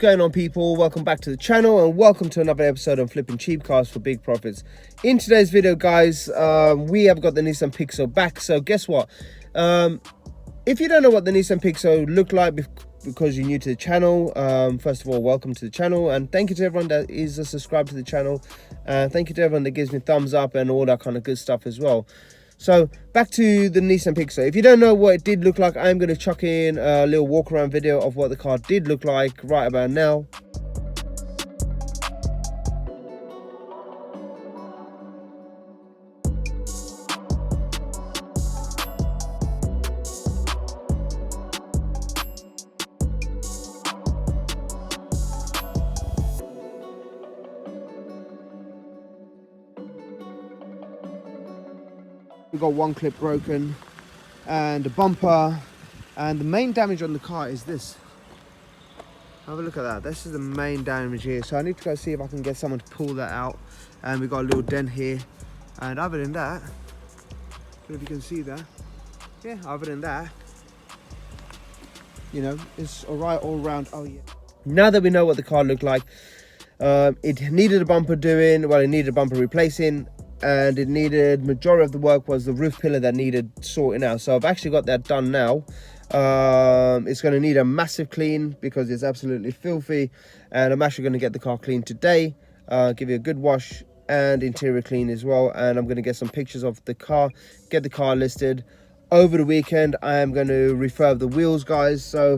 going on, people? Welcome back to the channel and welcome to another episode of Flipping Cheap Cars for Big Profits. In today's video, guys, we have got the Nissan Pixo back. So guess what? If you don't know what the Nissan Pixo look like because you're new to the channel, first of all, welcome to the channel, and thank you to everyone that is subscribed to the channel. Thank you to everyone that gives me thumbs up and all that kind of good stuff as well. So back to the Nissan Pixo. If you don't know what it did look like, I'm going to chuck in a little walk around video of what the car did look like right about now. We've got one clip broken and a bumper, and the main damage on the car is this. Have a look at that. This is the main damage here, so I need to go see if I can get someone to pull that out. And we've got a little dent here, and other than that, if you can see that, yeah, other than that, you know, it's all right all around. Oh yeah, now that we know what the car looked like, it needed a bumper doing, well, it needed a bumper replacing, and it needed, majority of the work was the roof pillar that needed sorting out. So I've actually got that done now. It's going to need a massive clean because it's absolutely filthy, and I'm actually going to get the car cleaned today, give it a good wash and interior clean as well. And I'm going to get some pictures of the car, get the car listed. Over the weekend I am going to refurb the wheels, guys. So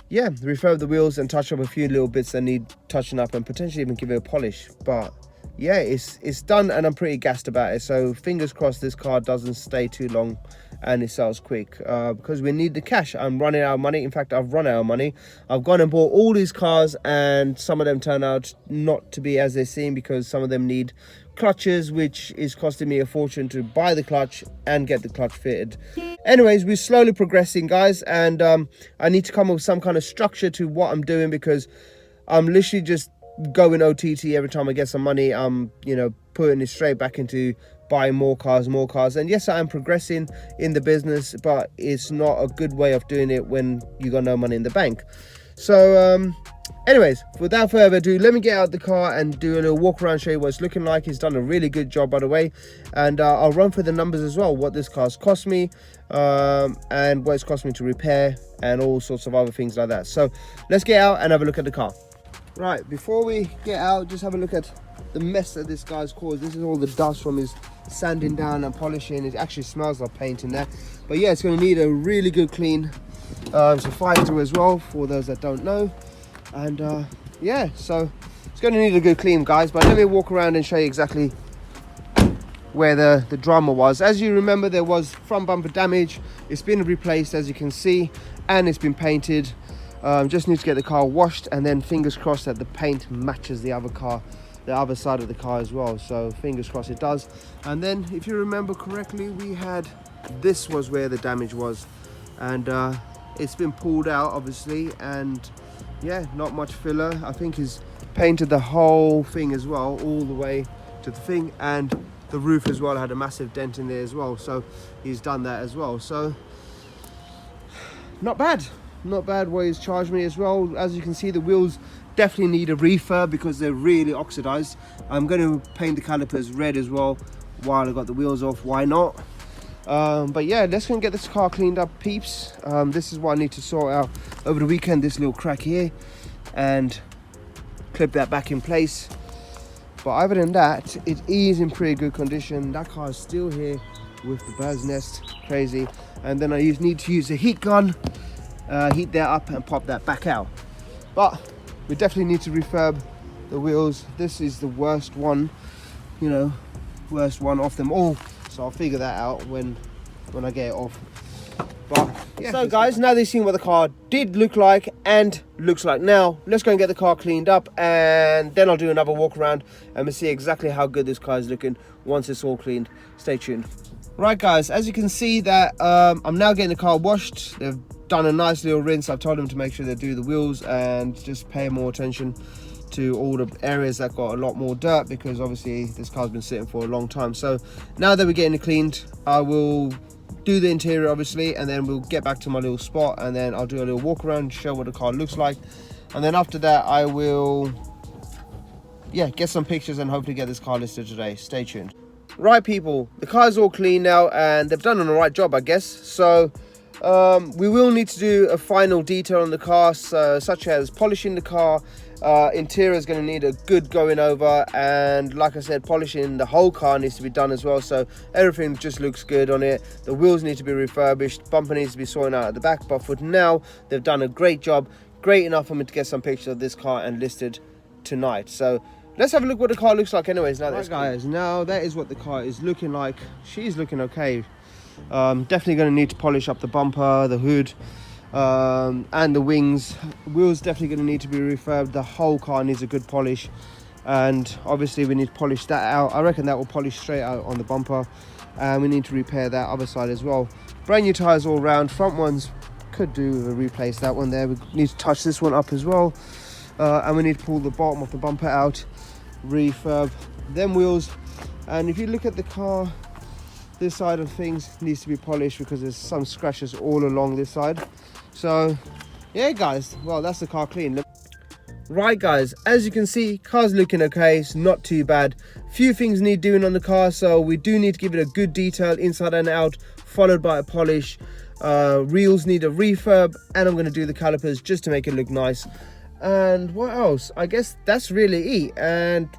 yeah, refurb the wheels and touch up a few little bits that need touching up, and potentially even give it a polish. But yeah, it's done, and I'm pretty gassed about it. So fingers crossed this car doesn't stay too long and it sells quick, because we need the cash. I'm running out of money. In fact, I've run out of money. I've gone and bought all these cars, and some of them turn out not to be as they seem, because some of them need clutches, which is costing me a fortune to buy the clutch and get the clutch fitted. Anyways, we're slowly progressing, guys, and I need to come up with some kind of structure to what I'm doing, because I'm literally just going OTT every time I get some money. I'm, you know, putting it straight back into buying more cars. And yes, I am progressing in the business, but it's not a good way of doing it when you got no money in the bank. So anyways, without further ado, let me get out the car and do a little walk around, show you what it's looking like. He's done a really good job, by the way, and I'll run through the numbers as well, what this car's cost me, and what it's cost me to repair, and all sorts of other things like that. So let's get out and have a look at the car. Right, before we get out, just have a look at the mess that this guy's caused. This is all the dust from his sanding down and polishing. It actually smells like paint in there. But yeah, it's going to need a really good clean. It's a fire through as well, for those that don't know. And yeah, so it's going to need a good clean, guys. But let me walk around and show you exactly where the drama was. As you remember, there was front bumper damage. It's been replaced, as you can see, and it's been painted. Just need to get the car washed, and then fingers crossed that the paint matches the other side of the car as well. So fingers crossed it does. And then, if you remember correctly, we had, this was where the damage was, and it's been pulled out, obviously, and yeah, not much filler. I think he's painted the whole thing as well, all the way to the thing, and the roof as well had a massive dent in there as well, so he's done that as well. So not bad what he's charged me as well. As you can see, the wheels definitely need a refurb because they're really oxidized. I'm going to paint the calipers red as well while I got the wheels off. Why not? But yeah, let's go and get this car cleaned up, peeps. This is what I need to sort out over the weekend, this little crack here, and clip that back in place. But other than that, it is in pretty good condition. That car is still here with the bird's nest, crazy. And then I need to use a heat gun, heat that up and pop that back out. But we definitely need to refurb the wheels. This is the worst one, you know, worst one off them all. So I'll figure that out when I get it off. But yeah. So guys, now they've seen what the car did look like and looks like now, let's go and get the car cleaned up, and then I'll do another walk around and we'll see exactly how good this car is looking once it's all cleaned. Stay tuned. Right guys, as you can see that I'm now getting the car washed. They've done a nice little rinse. I've told them to make sure they do the wheels and just pay more attention to all the areas that got a lot more dirt, because obviously this car's been sitting for a long time. So now that we're getting it cleaned, I will do the interior obviously, and then we'll get back to my little spot, and then I'll do a little walk around, show what the car looks like, and then after that I will get some pictures and hopefully get this car listed today. Stay tuned. Right people, the car's all clean now and they've done an alright job, I guess. So we will need to do a final detail on the car, such as polishing the car. Interior is going to need a good going over, and like I said, polishing the whole car needs to be done as well, so everything just looks good on it. The wheels need to be refurbished, bumper needs to be sorted out at the back, but for now they've done a great job, great enough for me to get some pictures of this car and listed tonight. So let's have a look what the car looks like anyways. Now right guys, now that is what the car is looking like. She's looking okay. Definitely going to need to polish up the bumper, the hood, and the wings. Wheels definitely going to need to be refurbed. The whole car needs a good polish, and obviously we need to polish that out. I reckon that will polish straight out on the bumper, and we need to repair that other side as well. Brand new tires all round. Front ones could do with a replace. That one there, we need to touch this one up as well, and we need to pull the bottom of the bumper out, refurb them wheels. And if you look at the car, this side of things needs to be polished because there's some scratches all along this side. So yeah guys, well, that's the car clean. Right guys, as you can see, car's looking okay. It's not too bad. Few things need doing on the car, so we do need to give it a good detail inside and out, followed by a polish. Reels need a refurb, and I'm going to do the calipers just to make it look nice. And what else? I guess that's really it. And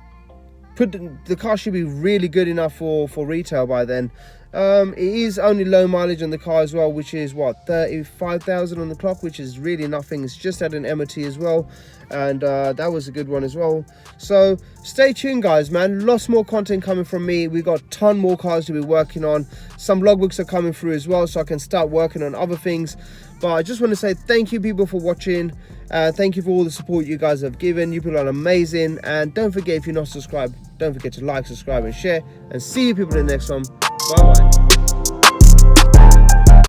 the car should be really good enough for retail by then. It is only low mileage on the car as well, which is what, 35,000 on the clock, which is really nothing. It's just had an MOT as well, and that was a good one as well. So stay tuned guys, man. Lots more content coming from me. We got a ton more cars to be working on. Some logbooks are coming through as well, so I can start working on other things. But I just want to say thank you people for watching. Thank you for all the support you guys have given. You people are amazing, and don't forget, if you're not subscribed, don't forget to like, subscribe and share, and see you people in the next one. Bye bye.